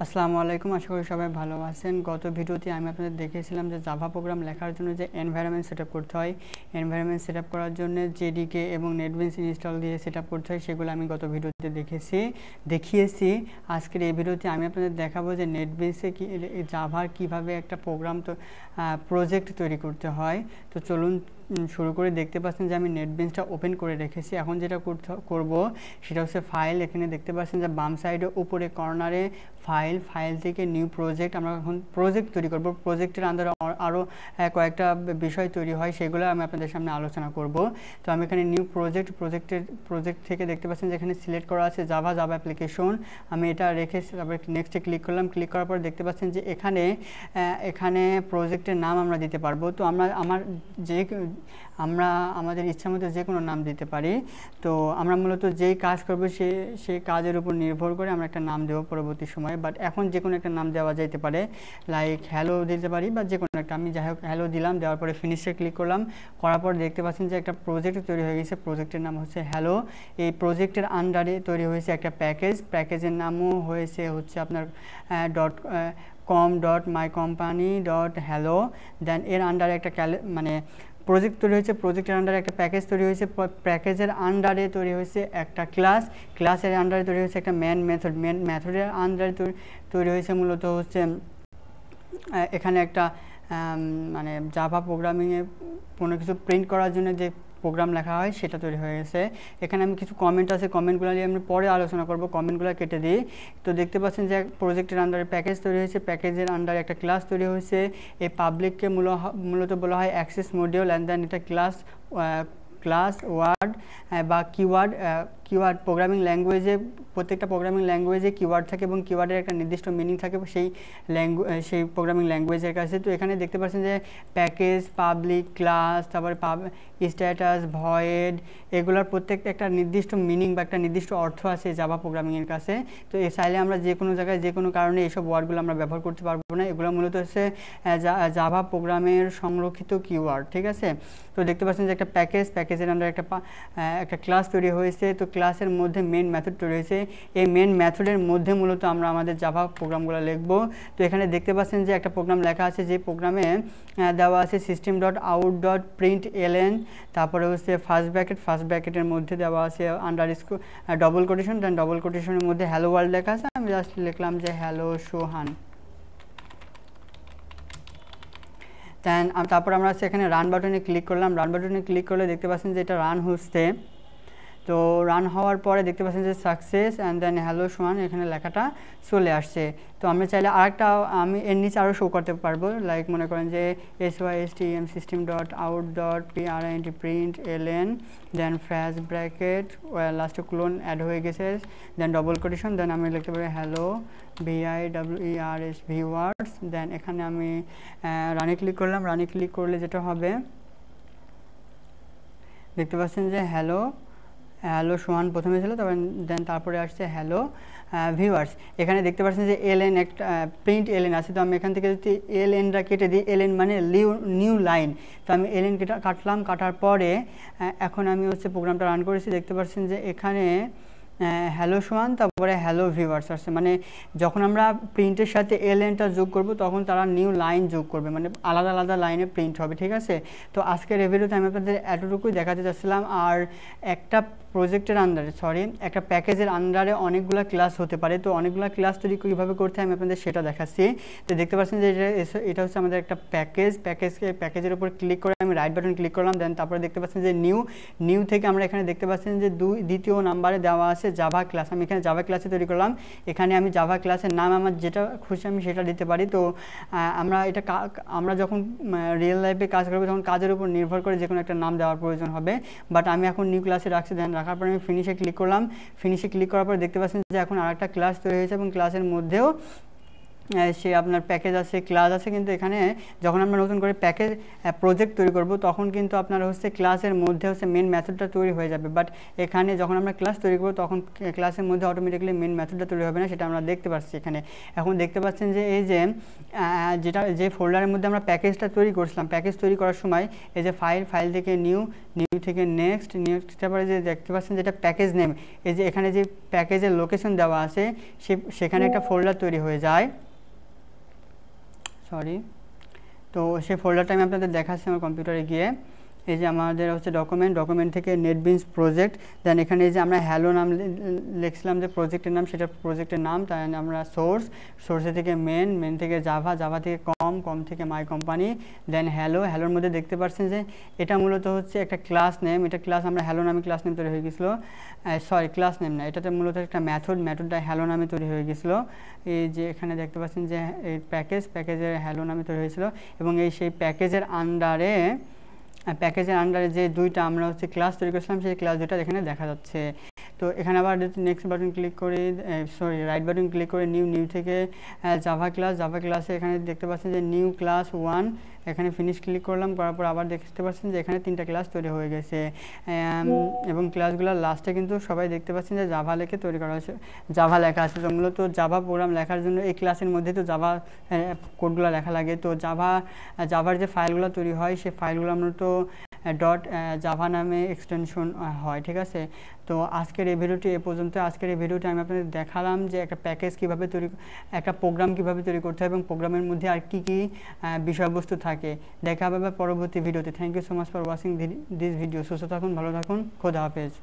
আসসালামু আলাইকুম, আশা করি সবাই ভালো আছেন। গত ভিডিওতে আমি আপনাদের দেখিয়েছিলাম যে জাভা প্রোগ্রাম লেখার জন্য যে এনভায়রনমেন্ট সেটআপ করতে হয়, এনভায়রনমেন্ট সেটআপ করার জন্য জেডিকে এবং নেটবিনস ইনস্টল দিয়ে সেটআপ করতে হয়, সেগুলো আমি গত ভিডিওতে দেখিয়েছি। আজকের এই ভিডিওতে আমি আপনাদের দেখাবো যে নেটবিনসে জাভার কিভাবে একটা প্রোগ্রাম প্রজেক্ট তৈরি করতে হয়। তো চলুন শুরু করে। দেখতে পাচ্ছেন যে আমি নেটবিনসটা ওপেন করে রেখেছি। এখন যেটা করব সেটা হচ্ছে ফাইল। এখানে দেখতে পাচ্ছেন যে বাম সাইডে উপরে কর্নারে ফাইল থেকে নিউ প্রজেক্ট। আমরা এখন প্রজেক্ট তৈরি করব। প্রজেক্টের আন্ডারে আরও কয়েকটা বিষয় তৈরি হয়, সেগুলো আমি আপনাদের সামনে আলোচনা করব। তো আমি এখানে নিউ প্রজেক্ট থেকে দেখতে পাচ্ছেন যে এখানে সিলেক্ট করা আছে জাভা অ্যাপ্লিকেশন। আমি এটা রেখে তারপরে নেক্সটে ক্লিক করলাম। ক্লিক করার পর দেখতে পাচ্ছেন যে এখানে প্রজেক্টের নাম আমরা দিতে পারবো। তো আমরা আমাদের ইচ্ছা মতো যে কোনো নাম দিতে পারি। তো আমরা মূলত যেই কাজ করবো সেই কাজের উপর নির্ভর করে আমরা একটা নাম দেবো পরবর্তী সময়ে। বাট এখন যে কোনো একটা নাম দেওয়া যেতে পারে, লাইক হ্যালো দিতে পারি বা যে কোনো একটা। আমি যাই হোক হ্যালো দিলাম। দেওয়ার পরে ফিনিশে ক্লিক করলাম। করার পর দেখতে পাচ্ছেন যে একটা প্রজেক্ট তৈরি হয়ে গেছে। প্রজেক্টের নাম হচ্ছে হ্যালো। এই প্রজেক্টের আন্ডারে তৈরি হয়েছে একটা প্যাকেজের নামও হচ্ছে আপনার com.mycompany.hello। দেন এর আন্ডারে একটা প্রজেক্ট তৈরি হয়েছে। প্রজেক্টের আন্ডারে একটা প্যাকেজ তৈরি হয়েছে। প্যাকেজের আন্ডারে তৈরি হয়েছে একটা ক্লাসের আন্ডারে তৈরি হয়েছে একটা মেথডের আন্ডারে তৈরি হয়েছে মূলত হচ্ছে এখানে একটা জাভা প্রোগ্রামিংয়ে কোনো কিছু প্রিন্ট করার জন্য যে প্রোগ্রাম লেখা হয় সেটা তৈরি হয়ে গেছে। এখানে আমি কিছু কমেন্ট আছে, কমেন্টগুলো নিয়ে আমি পরে আলোচনা করব। কমেন্টগুলো কেটে দিই। তো দেখতে পাচ্ছেন যে প্রজেক্টের আন্ডারে প্যাকেজ তৈরি হয়েছে। প্যাকেজের আন্ডারে একটা ক্লাস তৈরি হয়েছে। এই পাবলিককে মূলত বলা হয় অ্যাক্সেস মডিউল। অ্যান্ড দেন এটা ক্লাস ওয়ার্ড বা কিওয়ার্ড প্রোগ্রামিং ল্যাঙ্গুয়েজে, প্রত্যেকটা প্রোগ্রামিং ল্যাঙ্গুয়েজে কিওয়ার্ড থাকে এবং কিওয়ার্ডের একটা নির্দিষ্ট মিনিং থাকে সেই প্রোগ্রামিং ল্যাঙ্গুয়েজের কাছে। তো এখানে দেখতে পাচ্ছেন যে প্যাকেজ, পাবলিক, ক্লাস, তারপরে স্ট্যাটাস, ভয়েড, এগুলোর প্রত্যেকটা একটা নির্দিষ্ট মিনিং বা একটা নির্দিষ্ট অর্থ আছে জাভা প্রোগ্রামিংয়ের কাছে। তো চাইলে আমরা যে কোনো জায়গায় যে কোনো কারণে এইসব ওয়ার্ডগুলো আমরা ব্যবহার করতে পারবো না। এগুলো মূলত হচ্ছে জাভা প্রোগ্রামের সংরক্ষিত কিওয়ার্ড, ঠিক আছে। তো দেখতে পাচ্ছেন যে একটা প্যাকেজের আন্ডারে একটা ক্লাস তৈরি হয়েছে। তো ক্লাসের মধ্যে মেন মেথড তৈরি হয়েছে। এই মেন মেথডের মধ্যে মূলত আমরা আমাদের জাভা প্রোগ্রামগুলো লিখবো। তো এখানে দেখতে পাচ্ছেন যে একটা প্রোগ্রাম লেখা আছে, যে প্রোগ্রামে দেওয়া আছে system.out.println, তারপরে হচ্ছে ফার্স্ট ব্র্যাকেটের মধ্যে দেওয়া আছে আন্ডারস্কোর ডবল কোটেশন, দেন ডবল কোটেশনের মধ্যে হ্যালো ওয়ার্ল্ড লেখা আছে। আমি জাস্ট লিখলাম যে হ্যালো সোহান। দেন তারপর আমরা এখানে রান বাটনে ক্লিক করলাম। রান বাটনে ক্লিক করলে দেখতে পাচ্ছেন যে এটা রান হচ্ছে। তো রান হওয়ার পরে দেখতে পাচ্ছেন যে সাকসেস অ্যান্ড দেন হ্যালো সোহান এখানে লেখাটা চলে আসছে। তো আমরা চাইলে আমি এর নিচে আরও শো করতে পারবো। লাইক মনে করেন যে system system.out.println, দেন ফার্স্ট ব্র্যাকেট লাস্টে ক্লোন অ্যাড হয়ে গেছে, দেন ডবল কোটেশন, দেন আমি লিখতে পারি হ্যালো ভিওয়ার্স। দেন এখানে আমি রানে ক্লিক করলাম। রানে ক্লিক করলে যেটা হবে দেখতে পাচ্ছেন যে হ্যালো সোহান প্রথমে ছিল, তারপরে আসছে হ্যালো ভিউয়ার্স। এখানে দেখতে পাচ্ছেন যে এলএন একটা প্রিন্ট এলএন আছে। তো আমি এখান থেকে যদি এলএনটা কেটে দিই, এলএন মানে নিউ লাইন। তো আমি এলএন কাটলাম। কাটার পরে এখন আমি প্রোগ্রামটা রান করেছি। দেখতে পাচ্ছেন যে এখানে হ্যালো সোহান তারপরে হ্যালো ভিউয়ার্স আসছে। মানে যখন আমরা প্রিন্টের সাথে এলএনটা যোগ করব তখন তারা নিউ লাইন যোগ করবে, মানে আলাদা আলাদা লাইনে প্রিন্ট হবে, ঠিক আছে। তো আজকের এই ভিডিওতে আমি আপনাদের এতটুকুই দেখাতে চাচ্ছিলাম। আর একটা প্রজেক্টের আন্ডারে একটা প্যাকেজের আন্ডারে অনেকগুলো ক্লাস হতে পারে। তো অনেকগুলো ক্লাস তৈরি কীভাবে করতে হয় আমি আপনাদের সেটা দেখাচ্ছি। তো দেখতে পাচ্ছেন যে এটা হচ্ছে আমাদের একটা প্যাকেজের উপর ক্লিক করে আমি রাইট বাটন ক্লিক করলাম। দেন তারপরে দেখতে পাচ্ছেন যে নিউ থেকে আমরা এখানে দেখতে পাচ্ছেন যে দ্বিতীয় নাম্বারে দেওয়া আছে জাভা ক্লাস। আমি এখানে জাভা ক্লাসে তৈরি করলাম। এখানে আমি জাভা ক্লাসের নাম আমার যেটা খুশি আমি সেটা দিতে পারি। তো আমরা যখন রিয়েল লাইফে কাজ করবো তখন কাজের উপর নির্ভর করে যে কোনো একটা নাম দেওয়ার প্রয়োজন হবে। বাট আমি এখন নিউ ক্লাসে রাখছি। দেন রাখার পরে আমি ফিনিশে ক্লিক করলাম। ফিনিশে ক্লিক করার পরে দেখতে পাচ্ছেন যে এখন আরেকটা ক্লাস তৈরি হয়েছে এবং ক্লাসের মধ্যেও সে আপনার প্যাকেজ আছে, ক্লাস আছে, কিন্তু এখানে যখন আমরা নতুন করে প্যাকেজ প্রজেক্ট তৈরি করব তখন কিন্তু আপনার হচ্ছে ক্লাসের মধ্যে হচ্ছে মেন মেথডটা তৈরি হয়ে যাবে। বাট এখানে যখন আমরা ক্লাস তৈরি করব তখন ক্লাসের মধ্যে অটোমেটিক্যালি মেন মেথডটা তৈরি হবে না, সেটা আমরা দেখতে পাচ্ছি এখানে। এখন দেখতে পাচ্ছেন যে এই যে যে ফোল্ডারের মধ্যে আমরা প্যাকেজটা তৈরি করছিলাম, প্যাকেজ তৈরি করার সময় এই যে ফাইল থেকে নিউ থেকে নেক্সট, তারপরে যে দেখতে পাচ্ছেন যেটা প্যাকেজ নেম, এই যে এখানে যে প্যাকেজের লোকেশন দেওয়া আছে সেখানে একটা ফোল্ডার তৈরি হয়ে যায়। সরি, তো সেই ফোল্ডারটা আমি আপনাদের দেখাচ্ছি আমার কম্পিউটারে গিয়ে। এই যে আমাদের হচ্ছে ডকুমেন্ট থেকে নেটবিনস প্রজেক্ট, দেন এখানে এই যে আমরা হ্যালো নাম লিখছিলাম যে প্রজেক্টের নাম, সেটা প্রজেক্টের নাম, তাই আমরা সোর্সে থেকে মেন থেকে জাভা থেকে কম থেকে মাই কোম্পানি, দেন হ্যালোর মধ্যে দেখতে পাচ্ছেন যে এটা মূলত হচ্ছে একটা ক্লাস নেম, এটা ক্লাস আমরা হ্যালো নামে ক্লাস নেম তৈরি হয়ে গেছিলো। সরি, ক্লাস নেম না, এটাতে মূলত একটা মেথডটা হ্যালো নামে তৈরি হয়ে গেছিলো। এই যে এখানে দেখতে পাচ্ছেন যে এই প্যাকেজের হ্যালো নামে তৈরি হয়েছিল, এবং সেই প্যাকেজের আন্ডারে যে দুইটা আমরা হচ্ছে ক্লাস তৈরি করেছিলাম, সেই ক্লাস দুইটা এখানে দেখা যাচ্ছে। তো এখানে আবার নেক্সট বাটন ক্লিক করে রাইট বাটন ক্লিক করে নিউ থেকে জাভা ক্লাসে এখানে দেখতে পাচ্ছেন যে নিউ ক্লাস 1, এখানে ফিনিশ ক্লিক করলাম, করার পর আবার দেখতে পাচ্ছেন যে এখানে 3টা ক্লাস তৈরি হয়ে গেছে, এবং ক্লাসগুলোর লাস্টে কিন্তু সবাই দেখতে পাচ্ছেন যে জাভা লেখে তৈরি করা হয়েছে, জাভা লেখা আছে। তো মূলত জাভা প্রোগ্রাম লেখার জন্য এই ক্লাসের মধ্যে তো জাভা কোডগুলো লেখা লাগে। তো জাভার যে ফাইলগুলো তৈরি হয় সেই ফাইলগুলো মূলত জাভা নামে এক্সটেনশন হয়, ঠিক আছে। তো আজকের এই ভিডিওটি এ পর্যন্ত। আজকের এই ভিডিওটি আমি আপনাদের দেখালাম যে একটা প্যাকেজ কীভাবে একটা প্রোগ্রাম কীভাবে তৈরি করতে হয় এবং প্রোগ্রামের মধ্যে আর কী কী বিষয়বস্তু থাকে। দেখা হবে পরবর্তী ভিডিওতে। Thank you so much for watching this video. সুস্থ থাকুন, ভালো থাকুন, খোদা হাফেজ।